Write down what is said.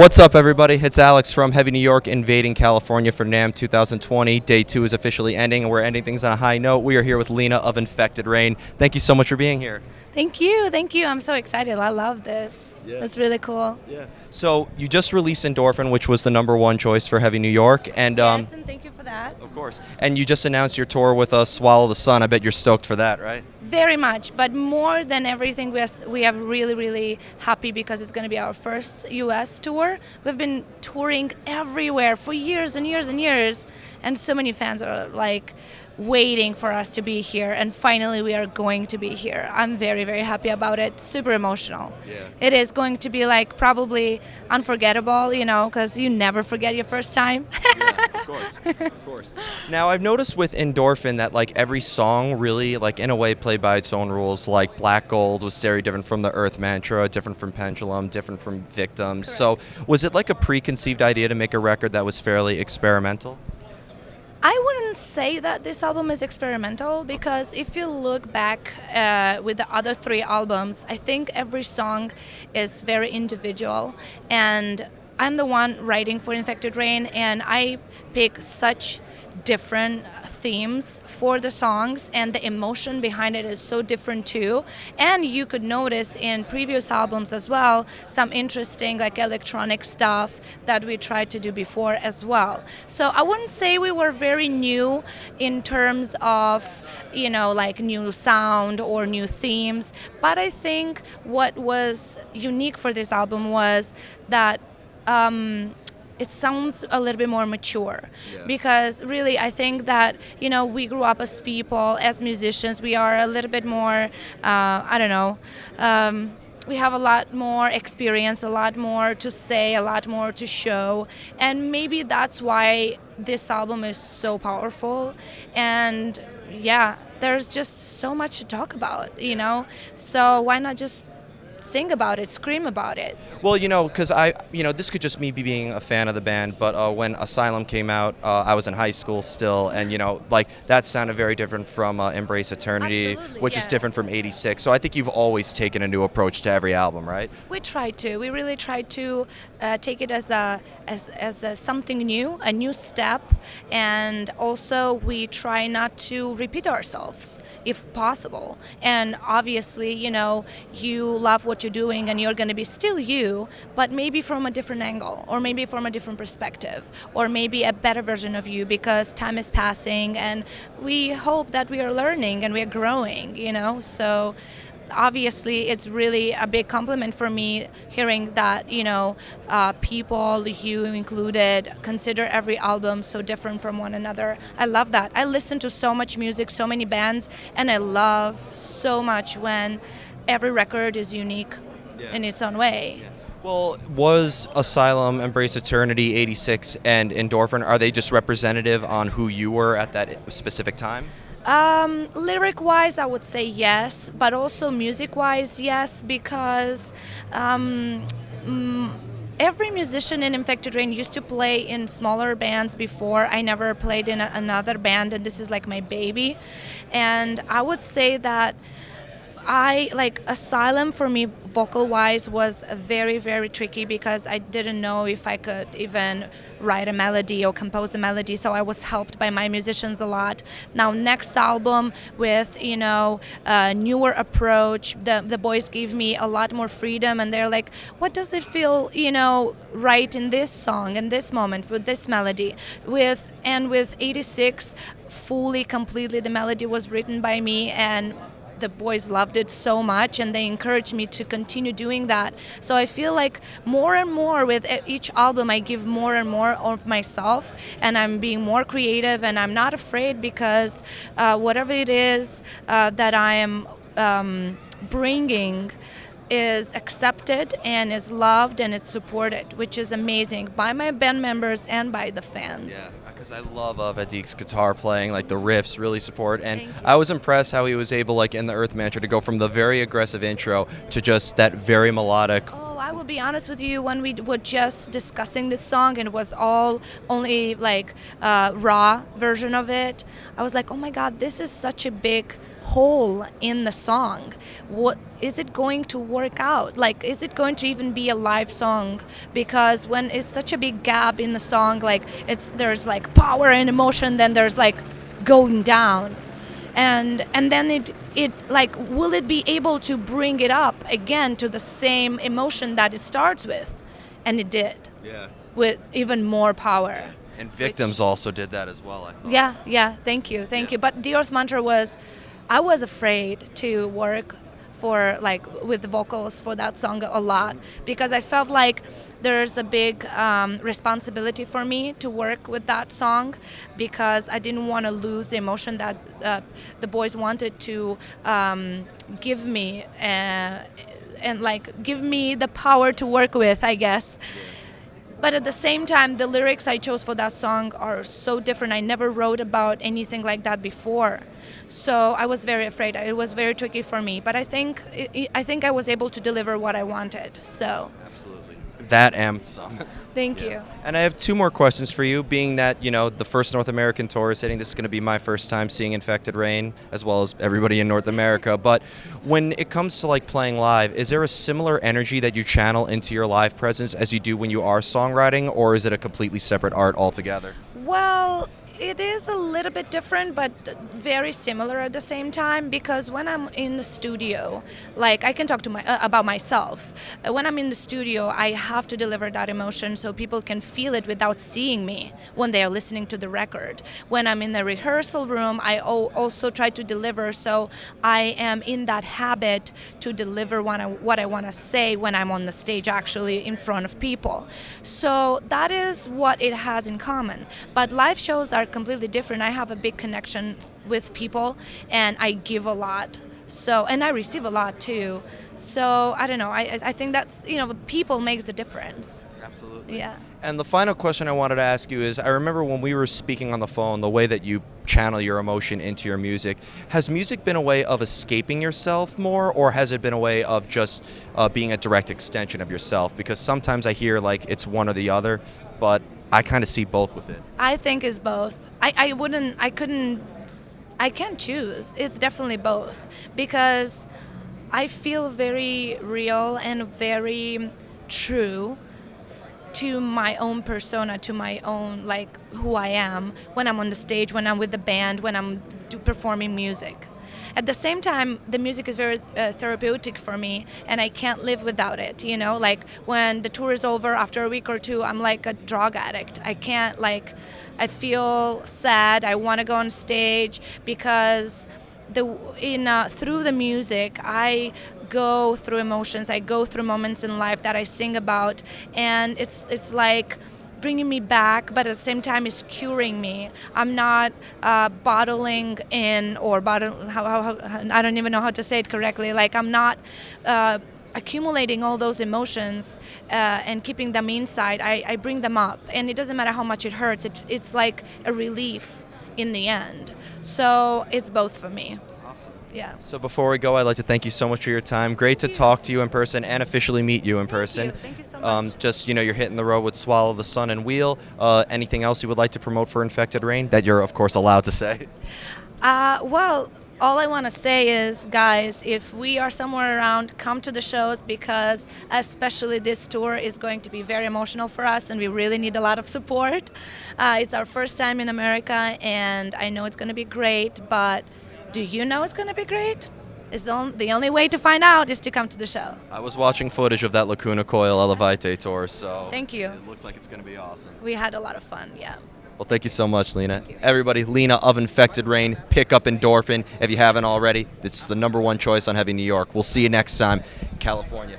What's up, everybody? It's Alex from Heavy New York, invading California for Namm 2020. Day 2 is officially ending, and we're ending things on a high note. We are here with Lena of Infected Rain. Thank you so much for being here. Thank you. Thank you. I'm so excited. I love this. Yeah. It's really cool. Yeah. So you just released Endorphin, which was the #1 choice for Heavy New York, and Yes, and thank you for that. of course. And you just announced your tour with Swallow the Sun. I bet you're stoked for that, right? Very much, but more than everything, we are really, really happy because it's going to be our first U.S. tour. We've been touring everywhere for years and years and years, and so many fans are like waiting for us to be here, and finally we are going to be here. I'm very, very happy about it. Super emotional. Yeah. It is going to be like probably unforgettable, because you never forget your first time. Yeah, of course, of course. Now, I've noticed with Endorphin that like every song really, like in a way, played by its own rules. Like Black Gold was very different from the Earth Mantra, different from Pendulum, different from Victims. Correct. So, was it like a preconceived idea to make a record that was fairly experimental? I wouldn't say that this album is experimental because if you look back with the other 3 albums, I think every song is very individual, and I'm the one writing for Infected Rain, and I pick such different themes for the songs, and the emotion behind it is so different too. And you could notice in previous albums as well some interesting like electronic stuff that we tried to do before as well. So I wouldn't say we were very new in terms of like new sound or new themes, but I think what was unique for this album was that it sounds a little bit more mature. Yeah. Because really I think that we grew up as people, as musicians, we are a little bit more I don't know, we have a lot more experience, a lot more to say, a lot more to show, and maybe that's why this album is so powerful. And yeah, there's just so much to talk about, so why not just sing about it, scream about it? Well, because this could just me being a fan of the band, but when Asylum came out, I was in high school still, and like that sounded very different from Embrace Eternity, Absolutely, which is yeah. different from '86. So I think you've always taken a new approach to every album, right? We tried to. We really tried to take it as a something new, a new step, and also we try not to repeat ourselves if possible. And obviously, you love what you're doing, and you're going to be still you, but maybe from a different angle, or maybe from a different perspective, or maybe a better version of you, because time is passing, and we hope that we are learning and we are growing. So obviously it's really a big compliment for me hearing that people, you included, consider every album so different from one another. I love that. I listen to so much music, so many bands, and I love so much when every record is unique in its own way. Yeah. Well, was Asylum, Embrace Eternity, '86, and Endorphin, are they just representative on who you were at that specific time? Lyric-wise, I would say yes, but also music-wise, yes, because every musician in Infected Rain used to play in smaller bands before. I never played in another band, and this is like my baby. And I would say that Asylum for me, vocal-wise, was very, very tricky because I didn't know if I could even write a melody or compose a melody, so I was helped by my musicians a lot. Now, next album with, a newer approach, the boys gave me a lot more freedom, and they're like, what does it feel, right in this song, in this moment, with this melody? With '86, fully, completely, the melody was written by me, and the boys loved it so much, and they encouraged me to continue doing that. So I feel like more and more with each album I give more and more of myself, and I'm being more creative, and I'm not afraid because whatever it is that I am bringing is accepted and is loved and it's supported, which is amazing by my band members and by the fans. Yeah, because I love Vadik's guitar playing, like the riffs really support, and Thank you. I was impressed how he was able, like in the Earth Mantra, to go from the very aggressive intro to just that very melodic. Oh, I will be honest with you, when we were just discussing this song and it was all only like raw version of it, I was like, oh my God, this is such a big hole in the song. What is it going to work out? Like, is it going to even be a live song? Because when it's such a big gap in the song, like there's like power and emotion, then there's like going down, and then it like, will it be able to bring it up again to the same emotion that it starts with? And it did, Yeah. with even more power. And Victims also did that as well, I thought. Yeah, thank you. But the Earth Mantra I was afraid to work for like with the vocals for that song a lot, because I felt like there's a big responsibility for me to work with that song, because I didn't want to lose the emotion that the boys wanted to give me, and like give me the power to work with, I guess. But at the same time, the lyrics I chose for that song are so different. I never wrote about anything like that before. So I was very afraid. It was very tricky for me. But I think I was able to deliver what I wanted. So Absolutely. That and some. thank you. And I have two more questions for you, being that, the first North American tour is hitting. This is going to be my first time seeing Infected Rain, as well as everybody in North America. But when it comes to like playing live, is there a similar energy that you channel into your live presence as you do when you are songwriting, or is it a completely separate art altogether? Well, it is a little bit different, but very similar at the same time, because when I'm in the studio, like I can talk to about myself. When I'm in the studio, I have to deliver that emotion so people can feel it without seeing me when they are listening to the record. When I'm in the rehearsal room, I also try to deliver, so I am in that habit to deliver what I want to say when I'm on the stage, actually in front of people. So that is what it has in common. But live shows are completely different. I have a big connection with people, and I give a lot. So, and I receive a lot too. So I don't know. I think that's, people makes the difference. Absolutely. Yeah. And the final question I wanted to ask you is, I remember when we were speaking on the phone, the way that you channel your emotion into your music. Has music been a way of escaping yourself more, or has it been a way of just being a direct extension of yourself? Because sometimes I hear like it's one or the other, but I kind of see both with it. I think it's both. I can't choose. It's definitely both, because I feel very real and very true to my own persona, to my own, like, who I am when I'm on the stage, when I'm with the band, when I'm performing music. At the same time, the music is very therapeutic for me, and I can't live without it. Like when the tour is over, after a week or two, I'm like a drug addict. I can't, like, I feel sad. I want to go on stage, because through the music, I go through emotions. I go through moments in life that I sing about, and it's like bringing me back, but at the same time it's curing me. I'm not bottling in, or how I don't even know how to say it correctly. Like, I'm not accumulating all those emotions and keeping them inside. I bring them up, and it doesn't matter how much it hurts. It's like a relief in the end. So it's both for me. Awesome. Yeah. So before we go, I'd like to thank you so much for your time. Great to talk to you in person and officially meet you in person. Thank you so much. Just, you're hitting the road with Swallow the Sun and Wheel. Anything else you would like to promote for Infected Rain that you're, of course, allowed to say? Well, all I want to say is, guys, if we are somewhere around, come to the shows, because especially this tour is going to be very emotional for us, and we really need a lot of support. It's our first time in America, and I know it's going to be great, but do you know it's going to be great? The only way to find out is to come to the show. I was watching footage of that Lacuna Coil Elevate tour, so Thank you. It looks like it's going to be awesome. We had a lot of fun, yeah. Well, thank you so much, Lena. Thank you. Everybody, Lena of Infected Rain, pick up Endorphin if you haven't already. This is the #1 choice on Heavy New York. We'll see you next time, California.